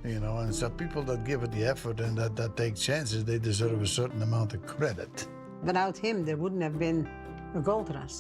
And so people that give it the effort and that take chances, they deserve a certain amount of credit. Without him, there wouldn't have been a gold rush.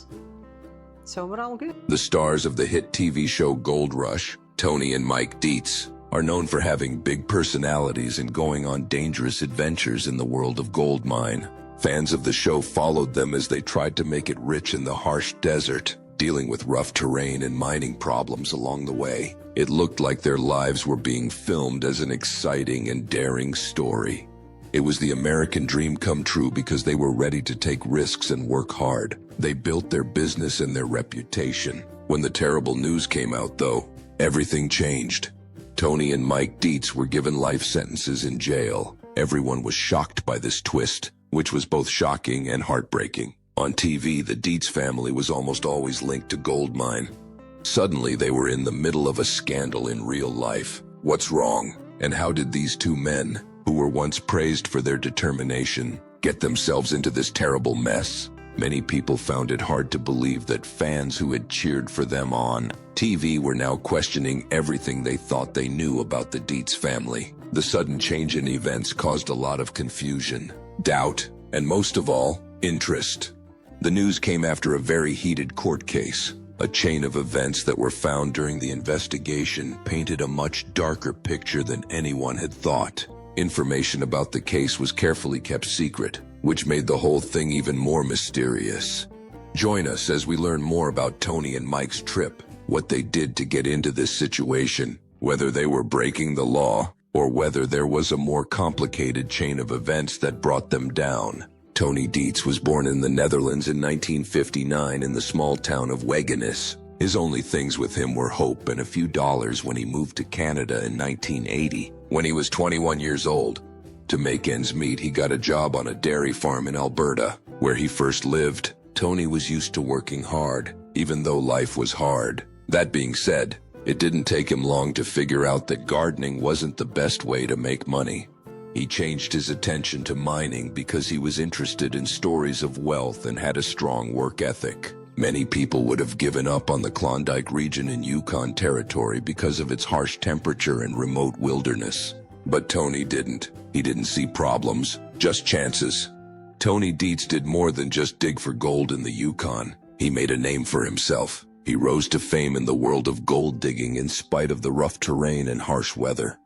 So we're all good. The stars of the hit TV show Gold Rush, Tony and Mike Beets, are known for having big personalities and going on dangerous adventures in the world of gold mine. Fans of the show followed them as they tried to make it rich in the harsh desert, dealing with rough terrain and mining problems along the way. It looked like their lives were being filmed as an exciting and daring story. It was the American dream come true because they were ready to take risks and work hard. They built their business and their reputation. When the terrible news came out, though, everything changed. Tony and Mike Beets were given life sentences in jail. Everyone was shocked by this twist, which was both shocking and heartbreaking. On TV, the Beets family was almost always linked to gold mine. Suddenly, they were in the middle of a scandal in real life. What's wrong? And how did these two men, who were once praised for their determination, get themselves into this terrible mess? Many people found it hard to believe that fans who had cheered for them on TV were now questioning everything they thought they knew about the Beets family. The sudden change in events caused a lot of confusion, doubt, and most of all, interest. The news came after a very heated court case. A chain of events that were found during the investigation painted a much darker picture than anyone had thought. Information about the case was carefully kept secret, which made the whole thing even more mysterious. Join us as we learn more about Tony and Mike's trip, what they did to get into this situation, whether they were breaking the law, or whether there was a more complicated chain of events that brought them down. Tony Beets was born in the Netherlands in 1959 in the small town of Wegenis. His only things with him were hope and a few dollars when he moved to Canada in 1980, when he was 21 years old. To make ends meet, he got a job on a dairy farm in Alberta, where he first lived. Tony was used to working hard, even though life was hard. That being said, it didn't take him long to figure out that gardening wasn't the best way to make money. He changed his attention to mining because he was interested in stories of wealth and had a strong work ethic. Many people would have given up on the Klondike region in Yukon Territory because of its harsh temperature and remote wilderness. But Tony didn't. He didn't see problems, just chances. Tony Beets did more than just dig for gold in the Yukon. He made a name for himself. He rose to fame in the world of gold digging in spite of the rough terrain and harsh weather.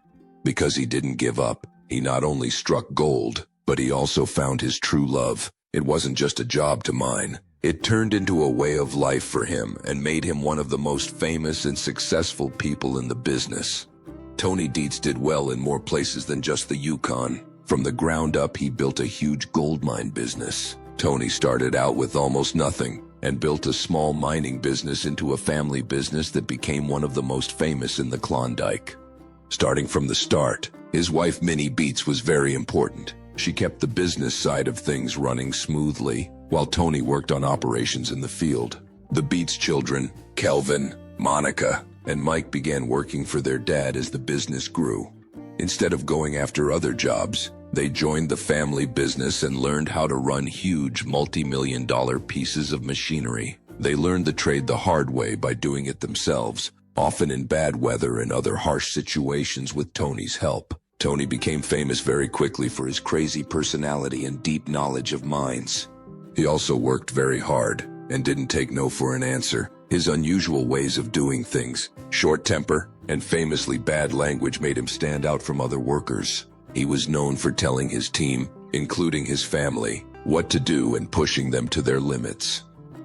Because he didn't give up, he not only struck gold, but he also found his true love. It wasn't just a job to mine. It turned into a way of life for him and made him one of the most famous and successful people in the business. Tony Beets did well in more places than just the Yukon. From the ground up, he built a huge gold mine business. Tony started out with almost nothing and built a small mining business into a family business that became one of the most famous in the Klondike. Starting from the start, his wife Minnie Beets was very important. She kept the business side of things running smoothly, while Tony worked on operations in the field. The Beets children, Kelvin, Monica, and Mike began working for their dad as the business grew. Instead of going after other jobs, they joined the family business and learned how to run huge multi-million-dollar pieces of machinery. They learned the trade the hard way by doing it themselves, often in bad weather and other harsh situations with Tony's help. Tony became famous very quickly for his crazy personality and deep knowledge of mines. He also worked very hard and didn't take no for an answer. His unusual ways of doing things, short temper, and famously bad language made him stand out from other workers. He was known for telling his team, including his family, what to do and pushing them to their limits.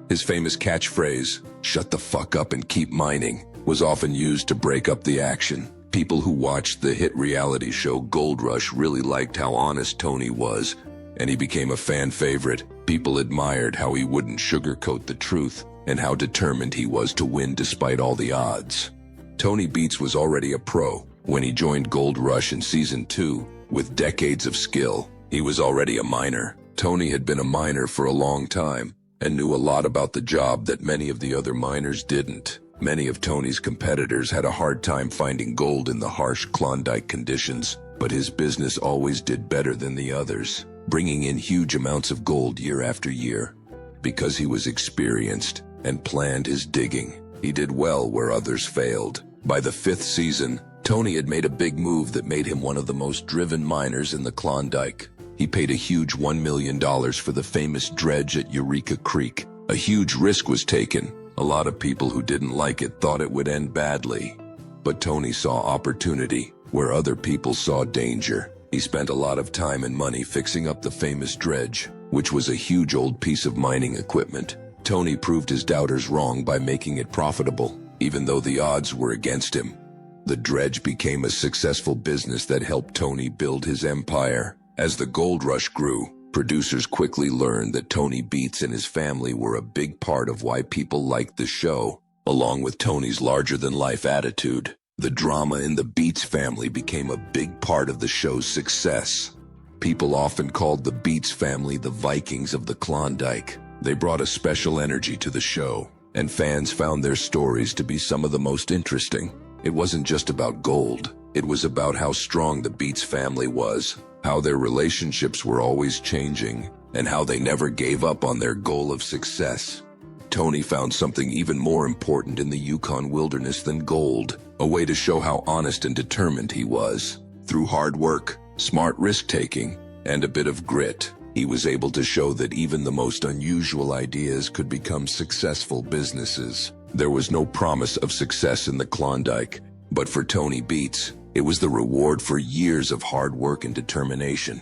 His famous catchphrase, "Shut the fuck up and keep mining," was often used to break up the action. People who watched the hit reality show Gold Rush really liked how honest Tony was, and he became a fan favorite. People admired how he wouldn't sugarcoat the truth and how determined he was to win despite all the odds. Tony Beets was already a pro when he joined Gold Rush in Season 2. With decades of skill, he was already a miner. Tony had been a miner for a long time and knew a lot about the job that many of the other miners didn't. Many of Tony's competitors had a hard time finding gold in the harsh Klondike conditions, but his business always did better than the others, bringing in huge amounts of gold year after year. Because he was experienced and planned his digging, he did well where others failed. By the 5th season, Tony had made a big move that made him one of the most driven miners in the Klondike. He paid a huge $1 million for the famous dredge at Eureka Creek. A huge risk was taken. A lot of people who didn't like it thought it would end badly. But Tony saw opportunity where other people saw danger. He spent a lot of time and money fixing up the famous dredge, which was a huge old piece of mining equipment. Tony proved his doubters wrong by making it profitable, even though the odds were against him. The dredge became a successful business that helped Tony build his empire. As the gold rush grew, producers quickly learned that Tony Beets and his family were a big part of why people liked the show, along with Tony's larger-than-life attitude. The drama in the Beets family became a big part of the show's success. People often called the Beets family the Vikings of the Klondike. They brought a special energy to the show, and fans found their stories to be some of the most interesting. It wasn't just about gold. It was about how strong the Beets family was, how their relationships were always changing, and how they never gave up on their goal of success. Tony found something even more important in the Yukon wilderness than gold, a way to show how honest and determined he was. Through hard work, smart risk-taking, and a bit of grit, he was able to show that even the most unusual ideas could become successful businesses. There was no promise of success in the Klondike, but for Tony Beets, it was the reward for years of hard work and determination.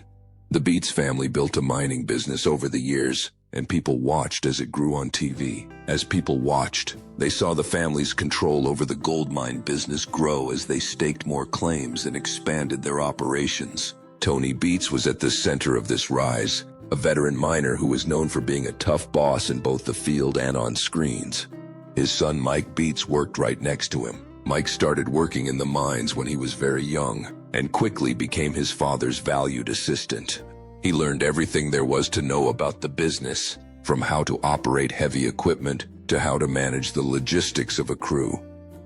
The Beets family built a mining business over the years, and people watched as it grew on TV. As people watched, they saw the family's control over the gold mine business grow as they staked more claims and expanded their operations. Tony Beets was at the center of this rise, a veteran miner who was known for being a tough boss in both the field and on screens. His son Mike Beets worked right next to him. Mike started working in the mines when he was very young, and quickly became his father's valued assistant. He learned everything there was to know about the business, from how to operate heavy equipment to how to manage the logistics of a crew.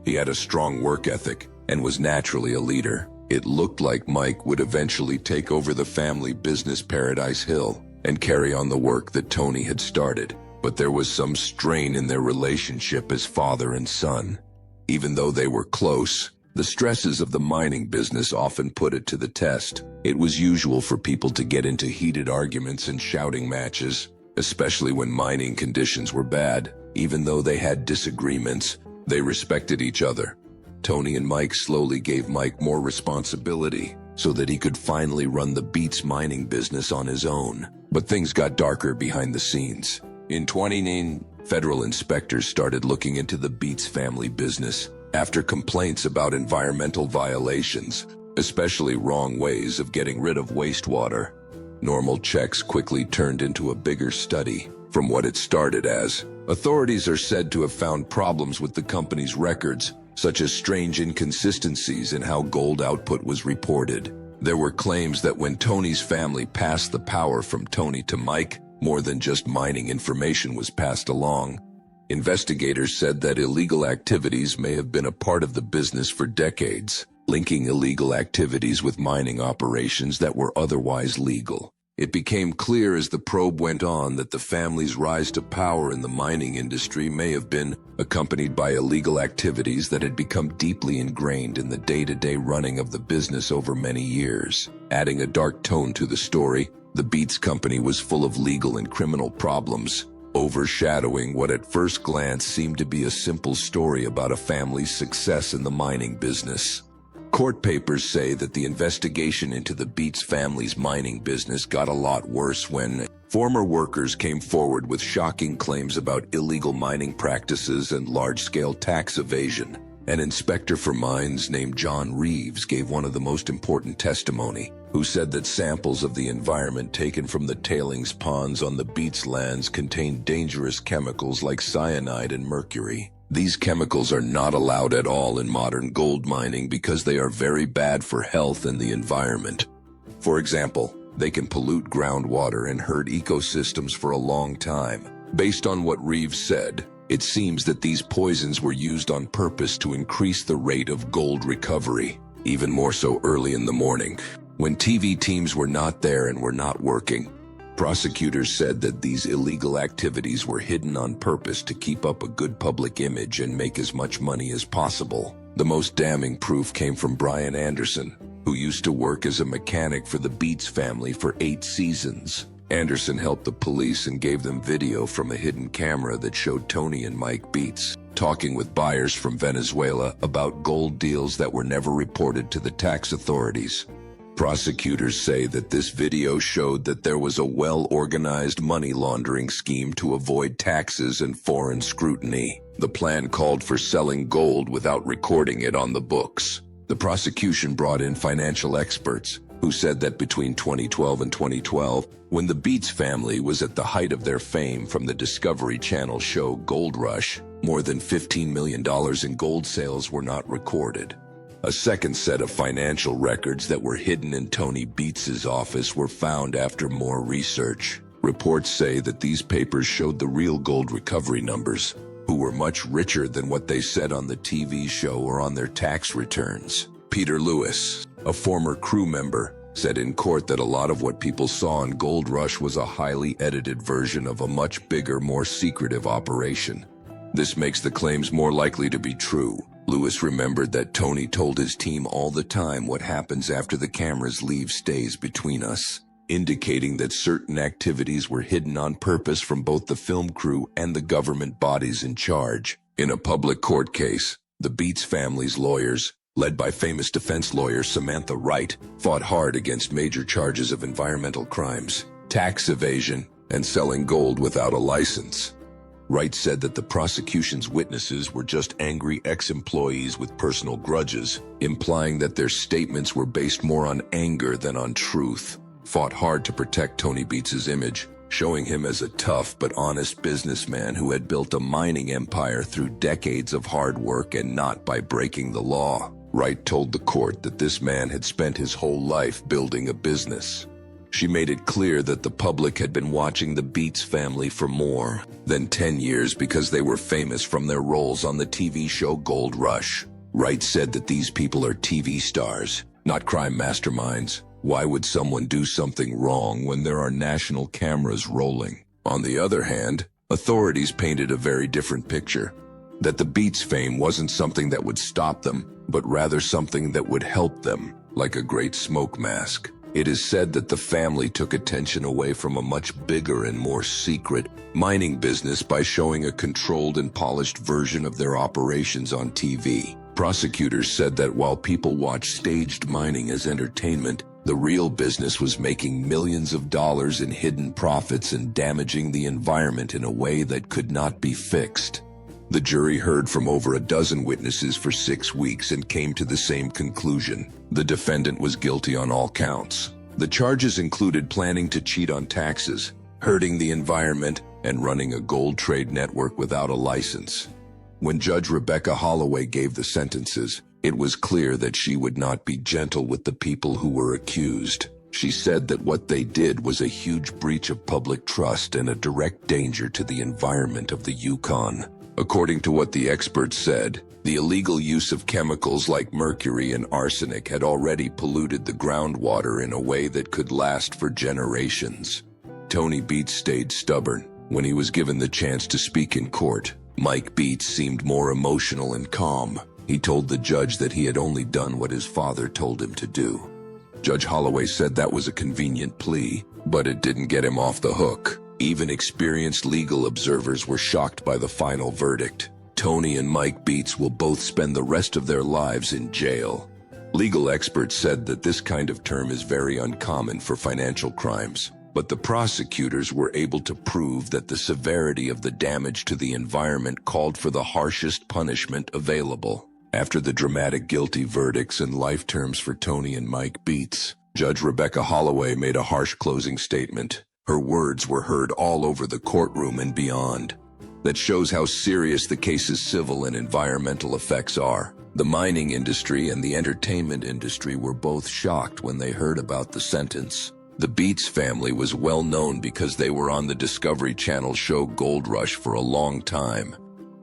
He had a strong work ethic and was naturally a leader. It looked like Mike would eventually take over the family business Paradise Hill and carry on the work that Tony had started. But there was some strain in their relationship as father and son. Even though they were close, the stresses of the mining business often put it to the test. It was usual for people to get into heated arguments and shouting matches, especially when mining conditions were bad. Even though they had disagreements, they respected each other. Tony and Mike slowly gave Mike more responsibility so that he could finally run the Beets mining business on his own. But things got darker behind the scenes. In 2019, federal inspectors started looking into the Beets family business after complaints about environmental violations, especially wrong ways of getting rid of wastewater. Normal checks quickly turned into a bigger study. From what it started as, authorities are said to have found problems with the company's records, such as strange inconsistencies in how gold output was reported. There were claims that when Tony's family passed the power from Tony to Mike, more than just mining information was passed along. Investigators said that illegal activities may have been a part of the business for decades, linking illegal activities with mining operations that were otherwise legal. It became clear as the probe went on that the family's rise to power in the mining industry may have been accompanied by illegal activities that had become deeply ingrained in the day-to-day running of the business over many years. Adding a dark tone to the story, the Beets company was full of legal and criminal problems, overshadowing what at first glance seemed to be a simple story about a family's success in the mining business. Court papers say that the investigation into the Beets family's mining business got a lot worse when former workers came forward with shocking claims about illegal mining practices and large-scale tax evasion. An inspector for mines named John Reeves gave one of the most important testimony, who said that samples of the environment taken from the tailings ponds on the Beets lands contained dangerous chemicals like cyanide and mercury. These chemicals are not allowed at all in modern gold mining because they are very bad for health and the environment. For example, they can pollute groundwater and hurt ecosystems for a long time. Based on what Reeves said, it seems that these poisons were used on purpose to increase the rate of gold recovery, even more so early in the morning, when TV teams were not there and were not working. Prosecutors said that these illegal activities were hidden on purpose to keep up a good public image and make as much money as possible. The most damning proof came from Brian Anderson, who used to work as a mechanic for the Beets family for 8 seasons. Anderson helped the police and gave them video from a hidden camera that showed Tony and Mike Beets talking with buyers from Venezuela about gold deals that were never reported to the tax authorities. Prosecutors say that this video showed that there was a well-organized money laundering scheme to avoid taxes and foreign scrutiny. The plan called for selling gold without recording it on the books. The prosecution brought in financial experts who said that between 2012 and 2012, when the Beets family was at the height of their fame from the Discovery Channel show Gold Rush, more than $15 million in gold sales were not recorded. A second set of financial records that were hidden in Tony Beets' office were found after more research. Reports say that these papers showed the real gold recovery numbers, who were much richer than what they said on the TV show or on their tax returns. Peter Lewis, a former crew member, said in court that a lot of what people saw on Gold Rush was a highly edited version of a much bigger, more secretive operation. This makes the claims more likely to be true. Lewis remembered that Tony told his team all the time what happens after the cameras leave stays between us, indicating that certain activities were hidden on purpose from both the film crew and the government bodies in charge. In a public court case, the Beets family's lawyers, led by famous defense lawyer Samantha Wright, fought hard against major charges of environmental crimes, tax evasion, and selling gold without a license. Wright said that the prosecution's witnesses were just angry ex-employees with personal grudges, implying that their statements were based more on anger than on truth. Fought hard to protect Tony Beets' image, showing him as a tough but honest businessman who had built a mining empire through decades of hard work and not by breaking the law. Wright told the court that this man had spent his whole life building a business. She made it clear that the public had been watching the Beets family for more than 10 years because they were famous from their roles on the TV show Gold Rush. Wright said that these people are TV stars, not crime masterminds. Why would someone do something wrong when there are national cameras rolling? On the other hand, authorities painted a very different picture. That the Beets fame wasn't something that would stop them, but rather something that would help them, like a great smoke mask. It is said that the family took attention away from a much bigger and more secret mining business by showing a controlled and polished version of their operations on TV. Prosecutors said that while people watched staged mining as entertainment, the real business was making millions of dollars in hidden profits and damaging the environment in a way that could not be fixed. The jury heard from over a dozen witnesses for 6 weeks and came to the same conclusion. The defendant was guilty on all counts. The charges included planning to cheat on taxes, hurting the environment, and running a gold trade network without a license. When Judge Rebecca Holloway gave the sentences, it was clear that she would not be gentle with the people who were accused. She said that what they did was a huge breach of public trust and a direct danger to the environment of the Yukon. According to what the experts said, the illegal use of chemicals like mercury and arsenic had already polluted the groundwater in a way that could last for generations. Tony Beets stayed stubborn. When he was given the chance to speak in court, Mike Beets seemed more emotional and calm. He told the judge that he had only done what his father told him to do. Judge Holloway said that was a convenient plea, but it didn't get him off the hook. Even experienced legal observers were shocked by the final verdict. Tony and Mike Beets will both spend the rest of their lives in jail. Legal experts said that this kind of term is very uncommon for financial crimes, but the prosecutors were able to prove that the severity of the damage to the environment called for the harshest punishment available. After the dramatic guilty verdicts and life terms for Tony and Mike Beets, Judge Rebecca Holloway made a harsh closing statement. Her words were heard all over the courtroom and beyond. That shows how serious the case's civil and environmental effects are. The mining industry and the entertainment industry were both shocked when they heard about the sentence. The Beets family was well known because they were on the Discovery Channel show Gold Rush for a long time.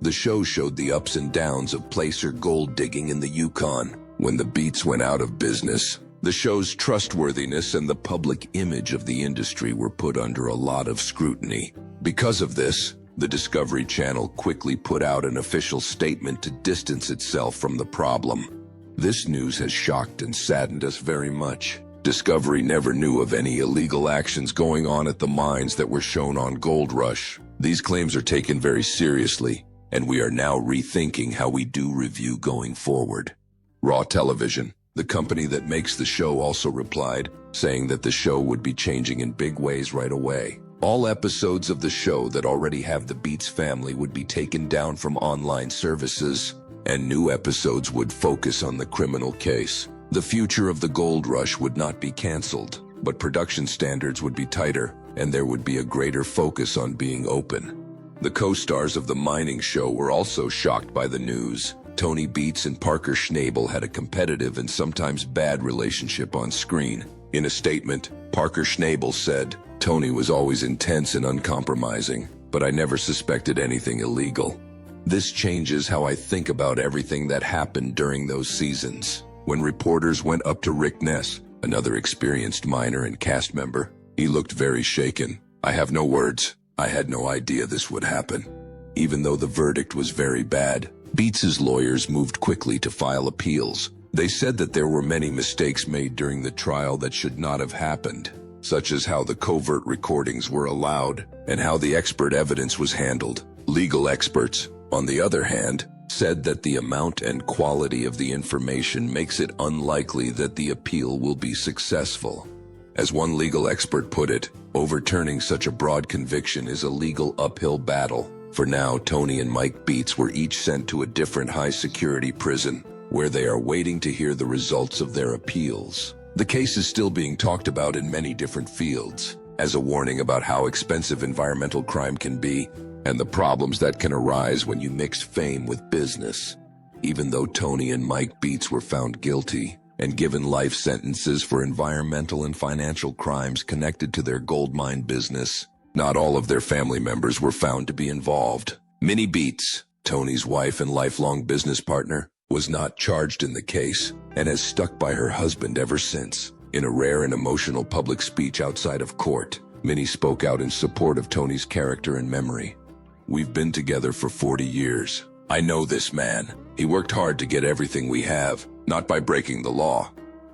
The show showed the ups and downs of placer gold digging in the Yukon. When the Beets went out of business, the show's trustworthiness and the public image of the industry were put under a lot of scrutiny. Because of this, The Discovery Channel quickly put out an official statement to distance itself from the problem. This news has shocked and saddened us very much. Discovery never knew of any illegal actions going on at the mines that were shown on Gold Rush. These claims are taken very seriously, and we are now rethinking how we do review going forward. Raw Television, the company that makes the show, also replied, saying that the show would be changing in big ways right away. All episodes of the show that already have the Beets family would be taken down from online services, and new episodes would focus on the criminal case. The future of the Gold Rush would not be canceled, but production standards would be tighter, and there would be a greater focus on being open. The co-stars of the mining show were also shocked by the news. Tony Beets and Parker Schnabel had a competitive and sometimes bad relationship on screen. In a statement, Parker Schnabel said, "Tony was always intense and uncompromising, but I never suspected anything illegal. This changes how I think about everything that happened during those seasons." When reporters went up to Rick Ness, another experienced miner and cast member, he looked very shaken. "I have no words. I had no idea this would happen." Even though the verdict was very bad, Beets' lawyers moved quickly to file appeals. They said that there were many mistakes made during the trial that should not have happened, such as how the covert recordings were allowed and how the expert evidence was handled. Legal experts, on the other hand, said that the amount and quality of the information makes it unlikely that the appeal will be successful. As one legal expert put it, overturning such a broad conviction is a legal uphill battle. For now, Tony and Mike Beets were each sent to a different high-security prison, where they are waiting to hear the results of their appeals. The case is still being talked about in many different fields, as a warning about how expensive environmental crime can be, and the problems that can arise when you mix fame with business. Even though Tony and Mike Beets were found guilty and given life sentences for environmental and financial crimes connected to their gold mine business, not all of their family members were found to be involved. Minnie Beets, Tony's wife and lifelong business partner, was not charged in the case and has stuck by her husband ever since. In a rare and emotional public speech outside of court, Minnie spoke out in support of Tony's character and memory. "We've been together for 40 years. I know this man. He worked hard to get everything we have, not by breaking the law.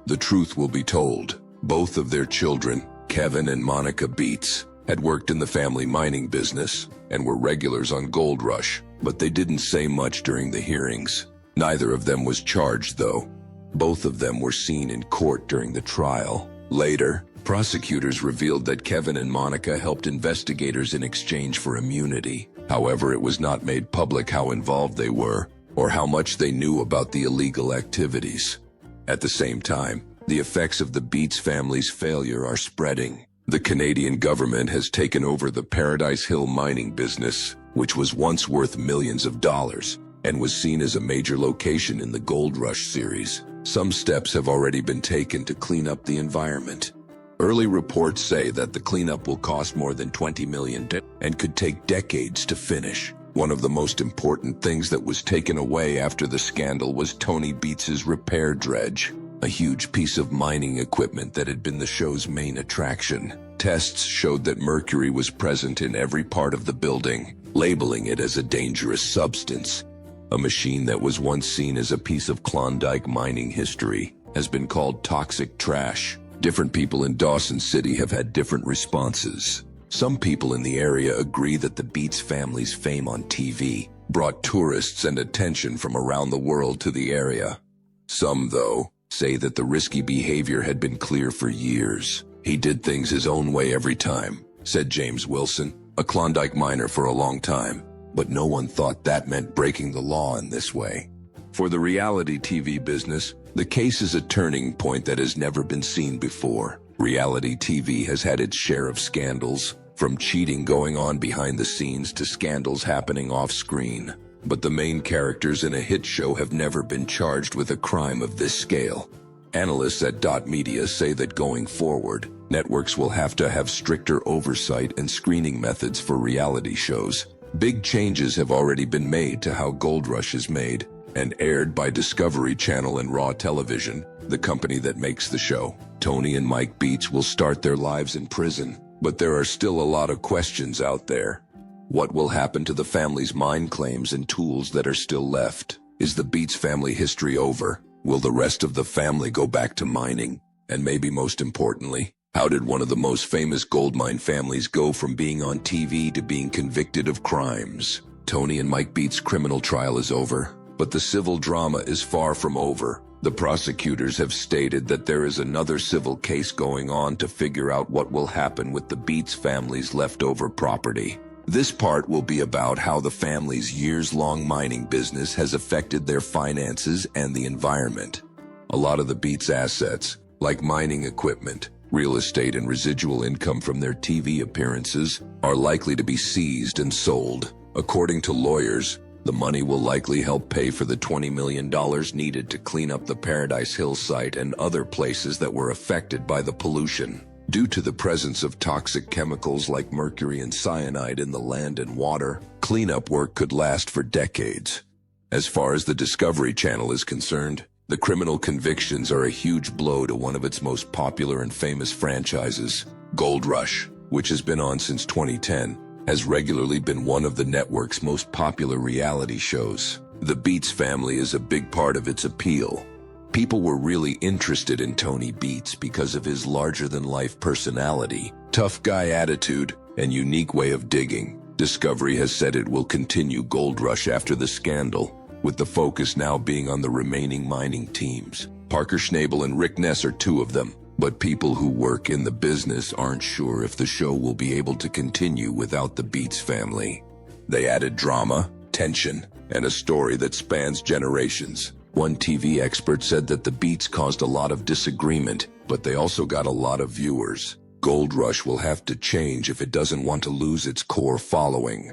The truth will be told. Both of their children, Kevin and Monica Beets, had worked in the family mining business and were regulars on Gold Rush, but they didn't say much during the hearings. Neither of them was charged, though. Both of them were seen in court during the trial. Later, prosecutors revealed that Kevin and Monica helped investigators in exchange for immunity. However, it was not made public how involved they were or how much they knew about the illegal activities. At the same time, the effects of the Beets family's failure are spreading. The Canadian government has taken over the Paradise Hill mining business, which was once worth millions of dollars and was seen as a major location in the Gold Rush series. Some steps have already been taken to clean up the environment. Early reports say that the cleanup will cost more than $20 million and could take decades to finish. One of the most important things that was taken away after the scandal was Tony Beets' repair dredge, a huge piece of mining equipment that had been the show's main attraction. Tests showed that mercury was present in every part of the building, labeling it as a dangerous substance. A machine that was once seen as a piece of Klondike mining history has been called toxic trash. Different people in Dawson City have had different responses. Some people in the area agree that the Beets family's fame on TV brought tourists and attention from around the world to the area. Some, though, say that the risky behavior had been clear for years. "He did things his own way every time," said James Wilson, a Klondike miner for a long time. But no one thought that meant breaking the law in this way. For the reality TV business, the case is a turning point that has never been seen before. Reality TV has had its share of scandals, from cheating going on behind the scenes to scandals happening off-screen. But the main characters in a hit show have never been charged with a crime of this scale. Analysts at Dot Media say that going forward, networks will have to have stricter oversight and screening methods for reality shows. Big changes have already been made to how Gold Rush is made and aired by Discovery Channel and Raw Television, the company that makes the show. Tony and Mike Beets will start their lives in prison, but there are still a lot of questions out there. What will happen to the family's mine claims and tools that are still left? Is the Beets family history over? Will the rest of the family go back to mining? And maybe most importantly, how did one of the most famous gold mine families go from being on TV to being convicted of crimes? Tony and Mike Beets' criminal trial is over, but the civil drama is far from over. The prosecutors have stated that there is another civil case going on to figure out what will happen with the Beets family's leftover property. This part will be about how the family's years-long mining business has affected their finances and the environment. A lot of the Beets assets, like mining equipment, real estate, and residual income from their TV appearances, are likely to be seized and sold. According to lawyers, the money will likely help pay for the $20 million needed to clean up the Paradise Hill site and other places that were affected by the pollution. Due to the presence of toxic chemicals like mercury and cyanide in the land and water, cleanup work could last for decades. As far as the Discovery Channel is concerned, the criminal convictions are a huge blow to one of its most popular and famous franchises. Gold Rush, which has been on since 2010, has regularly been one of the network's most popular reality shows. The Beets family is a big part of its appeal. People were really interested in Tony Beets because of his larger-than-life personality, tough guy attitude, and unique way of digging. Discovery has said it will continue Gold Rush after the scandal, with the focus now being on the remaining mining teams. Parker Schnabel and Rick Ness are two of them, but people who work in the business aren't sure if the show will be able to continue without the Beets family. They added drama, tension, and a story that spans generations. One TV expert said that the Beets caused a lot of disagreement, but they also got a lot of viewers. Gold Rush will have to change if it doesn't want to lose its core following.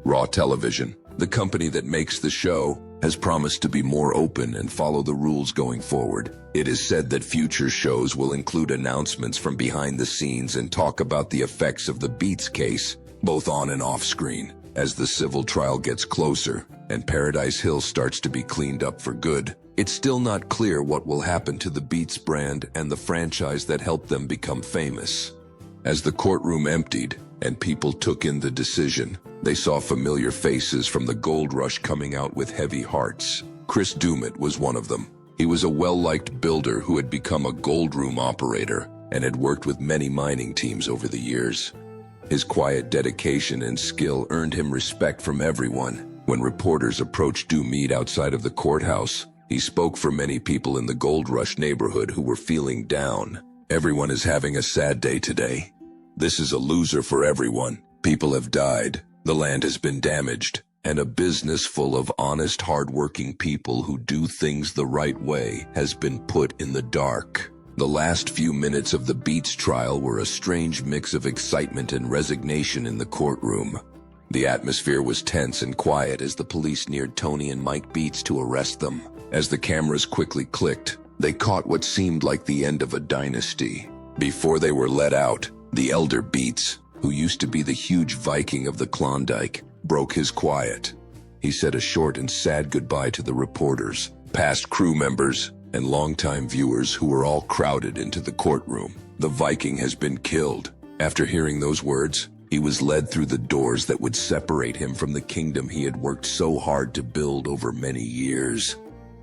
Raw Television, the company that makes the show, has promised to be more open and follow the rules going forward. It is said that future shows will include announcements from behind the scenes and talk about the effects of the Beets case, both on and off screen. As the civil trial gets closer and Paradise Hill starts to be cleaned up for good, it's still not clear what will happen to the Beets brand and the franchise that helped them become famous. As the courtroom emptied and people took in the decision, they saw familiar faces from the Gold Rush coming out with heavy hearts. Chris Dumit was one of them. He was a well-liked builder who had become a gold room operator and had worked with many mining teams over the years. His quiet dedication and skill earned him respect from everyone. When reporters approached Dumit outside of the courthouse, he spoke for many people in the Gold Rush neighborhood who were feeling down. Everyone is having a sad day today. This is a loser for everyone. People have died, the land has been damaged, and a business full of honest, hard-working people who do things the right way has been put in the dark. The last few minutes of the Beets trial were a strange mix of excitement and resignation in the courtroom. The atmosphere was tense and quiet as the police neared Tony and Mike Beets to arrest them. As the cameras quickly clicked, they caught what seemed like the end of a dynasty. Before they were let out, the elder Beets, who used to be the huge Viking of the Klondike, broke his quiet. He said a short and sad goodbye to the reporters, past crew members, and longtime viewers who were all crowded into the courtroom. The Viking has been killed. After hearing those words, he was led through the doors that would separate him from the kingdom he had worked so hard to build over many years.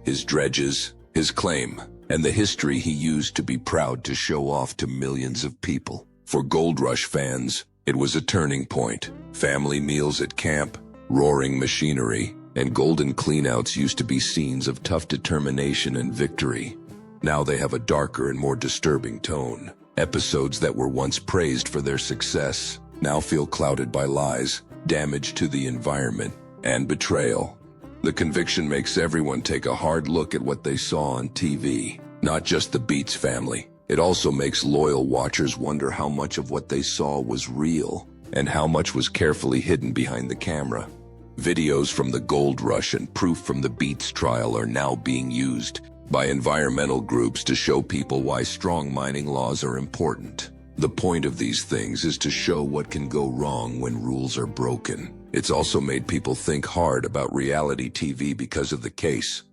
His dredges, his claim, and the history he used to be proud to show off to millions of people. For Gold Rush fans, it was a turning point. Family meals at camp, roaring machinery, and golden cleanouts used to be scenes of tough determination and victory. Now they have a darker and more disturbing tone. Episodes that were once praised for their success now feel clouded by lies, damage to the environment, and betrayal. The conviction makes everyone take a hard look at what they saw on TV. Not just the Beets family. It also makes loyal watchers wonder how much of what they saw was real and how much was carefully hidden behind the camera. Videos from the Gold Rush and proof from the Beets trial are now being used by environmental groups to show people why strong mining laws are important. The point of these things is to show what can go wrong when rules are broken. It's also made people think hard about reality TV because of the case.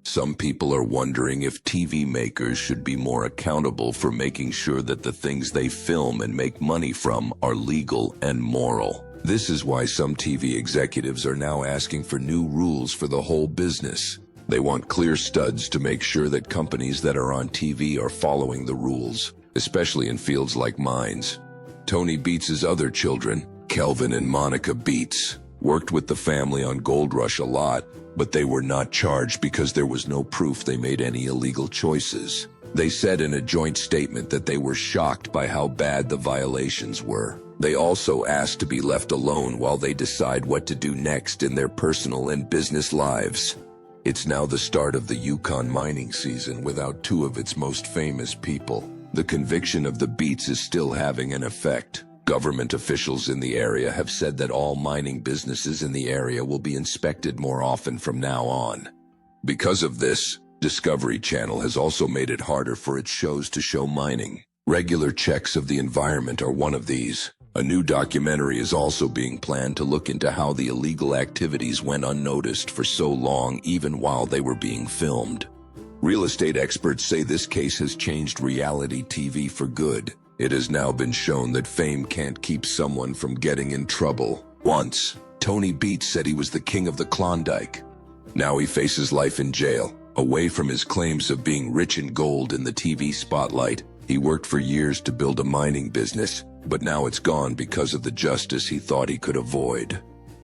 Some people are wondering if TV makers should be more accountable for making sure that the things they film and make money from are legal and moral. This is why some TV executives are now asking for new rules for the whole business. They want clear studs to make sure that companies that are on TV are following the rules, especially in fields like mines. Tony Beets' other children, Kelvin and Monica Beets, worked with the family on Gold Rush a lot, but they were not charged because there was no proof they made any illegal choices. They said in a joint statement that they were shocked by how bad the violations were. They also asked to be left alone while they decide what to do next in their personal and business lives. It's now the start of the Yukon mining season without two of its most famous people. The conviction of the Beets is still having an effect. Government officials in the area have said that all mining businesses in the area will be inspected more often from now on. Because of this, Discovery Channel has also made it harder for its shows to show mining. Regular checks of the environment are one of these. A new documentary is also being planned to look into how the illegal activities went unnoticed for so long even while they were being filmed. Real estate experts say this case has changed reality TV for good. It has now been shown that fame can't keep someone from getting in trouble. Once, Tony Beets said he was the king of the Klondike. Now he faces life in jail, away from his claims of being rich in gold in the TV spotlight. He worked for years to build a mining business, but now it's gone because of the justice he thought he could avoid.